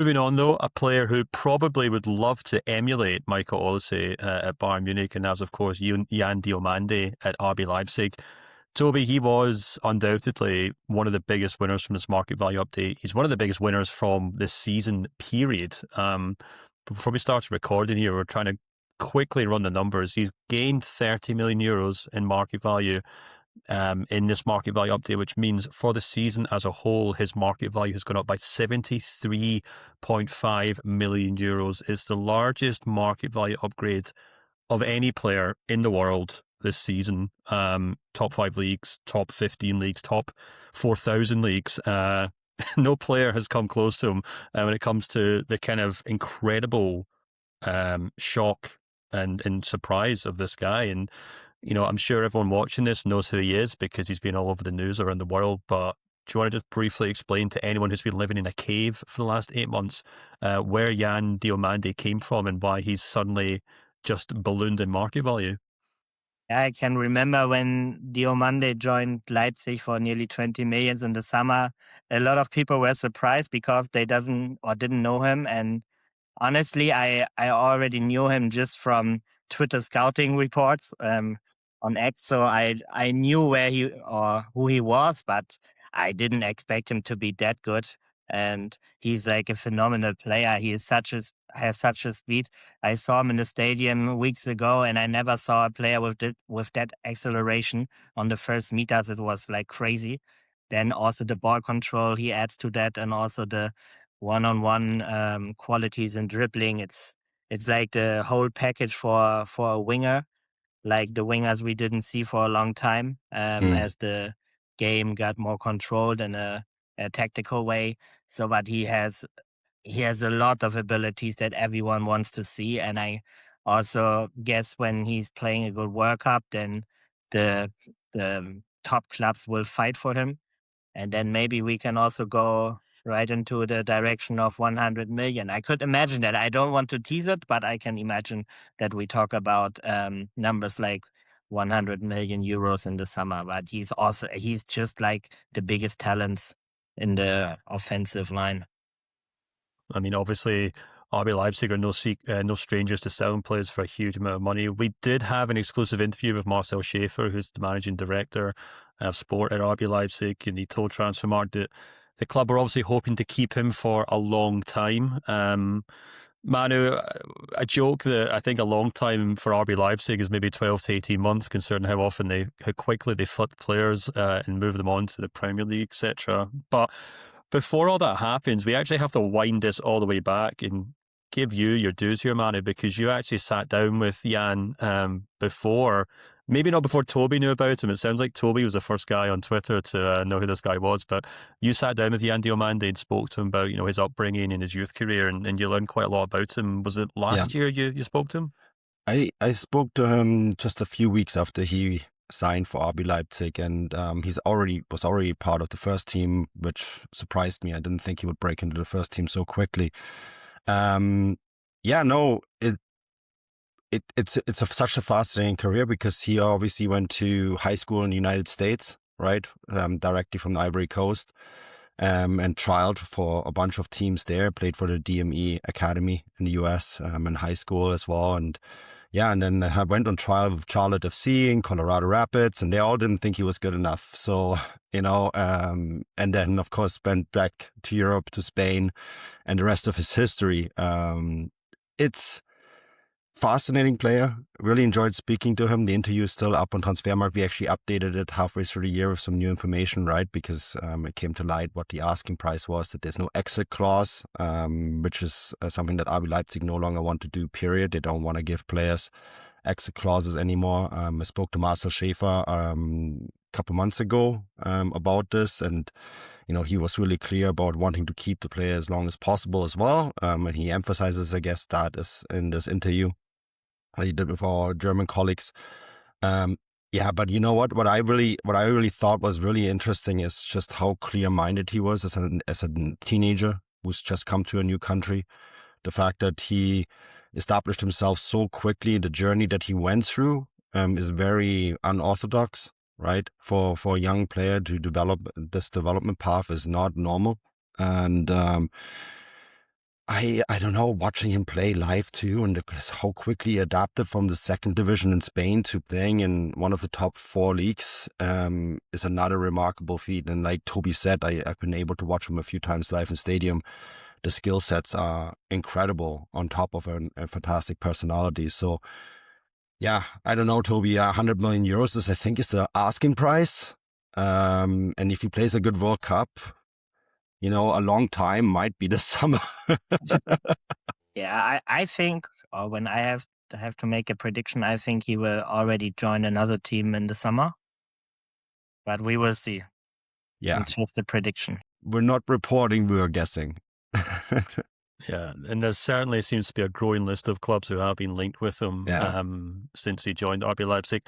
Moving on, though, a player who probably would love to emulate Michael Olise at Bayern Munich, and that's, of course, Jan Diomande at RB Leipzig. Toby, he was undoubtedly one of the biggest winners from this market value update. He's one of the biggest winners from this season period. Before we started recording here, we're trying to quickly run the numbers. He's gained 30 million euros in market value in this market value update, which means for the season as a whole, his market value has gone up by 73.5 million euros. It's the largest market value upgrade of any player in the world this season. Top 5 leagues, top 15 leagues, top 4,000 leagues. No player has come close to him when it comes to the kind of incredible shock and surprise of this guy. And I'm sure everyone watching this knows who he is because he's been all over the news around the world. But do you want to just briefly explain to anyone who's been living in a cave for the last 8 months where Jan Diomande came from and why he's suddenly just ballooned in market value? I can remember when Diomande joined Leipzig for nearly 20 million in the summer. A lot of people were surprised because they didn't know him. And honestly, I already knew him just from Twitter scouting reports on X, so I knew where he or who he was, but I didn't expect him to be that good. And he's like a phenomenal player. He is has such a speed. I saw him in the stadium weeks ago, and I never saw a player with that acceleration on the first meters. It was like crazy. Then also the ball control he adds to that, and also the one-on-one qualities in dribbling. It's like the whole package for a winger, like the wingers we didn't see for a long time, as the game got more controlled in a tactical way. So, but he has a lot of abilities that everyone wants to see, and I also guess when he's playing a good World Cup, then the top clubs will fight for him, and then maybe we can also go right into the direction of 100 million. I could imagine that. I don't want to tease it, but I can imagine that we talk about numbers like 100 million euros in the summer. But he's just like the biggest talents in the offensive line. I mean, obviously, RB Leipzig are no strangers to selling players for a huge amount of money. We did have an exclusive interview with Marcel Schaefer, who's the managing director of sport at RB Leipzig, and he told Transfermarkt that the club were obviously hoping to keep him for a long time. Manu, a joke that I think a long time for RB Leipzig is maybe 12 to 18 months, considering how quickly they flip players and move them on to the Premier League, etc. But before all that happens, we actually have to wind this all the way back and give you your dues here, Manu, because you actually sat down with Jan before, maybe not before Toby knew about him. It sounds like Toby was the first guy on Twitter to know who this guy was, but you sat down with Jan Diomande and spoke to him about his upbringing and his youth career, and you learned quite a lot about him. Was it last year you spoke to him? I spoke to him just a few weeks after he signed for RB Leipzig, and was already part of the first team, which surprised me. I didn't think he would break into the first team so quickly. It's such a fascinating career because he obviously went to high school in the United States, right? Directly from the Ivory Coast, and trialed for a bunch of teams there, played for the DME Academy in the US, in high school as well. And then I went on trial with Charlotte FC in Colorado Rapids, and they all didn't think he was good enough. So, and then of course went back to Europe, to Spain, and the rest of his history. It's fascinating player. Really enjoyed speaking to him. The interview is still up on Transfermarkt. We actually updated it halfway through the year with some new information, right? Because it came to light what the asking price was, that there's no exit clause, which is something that RB Leipzig no longer want to do, period. They don't want to give players exit clauses anymore. I spoke to Marcel Schaefer a couple months ago about this, and he was really clear about wanting to keep the player as long as possible as well. And he emphasizes, I guess, that is in this interview he did with our German colleagues. But you know what? What I really thought was really interesting is just how clear-minded he was as a teenager who's just come to a new country. The fact that he established himself so quickly, the journey that he went through is very unorthodox, right? For a young player to develop this development path is not normal. And I don't know, watching him play live too, and how quickly he adapted from the second division in Spain to playing in one of the top 4 leagues is another remarkable feat. And like Toby said, I've been able to watch him a few times live in stadium. The skill sets are incredible on top of a fantastic personality. So yeah, I don't know, Toby, 100 million euros is, I think, is the asking price. And if he plays a good World Cup, a long time might be this summer. Yeah, I think, or when I have to make a prediction, I think he will already join another team in the summer. But we will see. Yeah. It's just a prediction. We're not reporting, we're guessing. Yeah, and there certainly seems to be a growing list of clubs who have been linked with him since he joined RB Leipzig.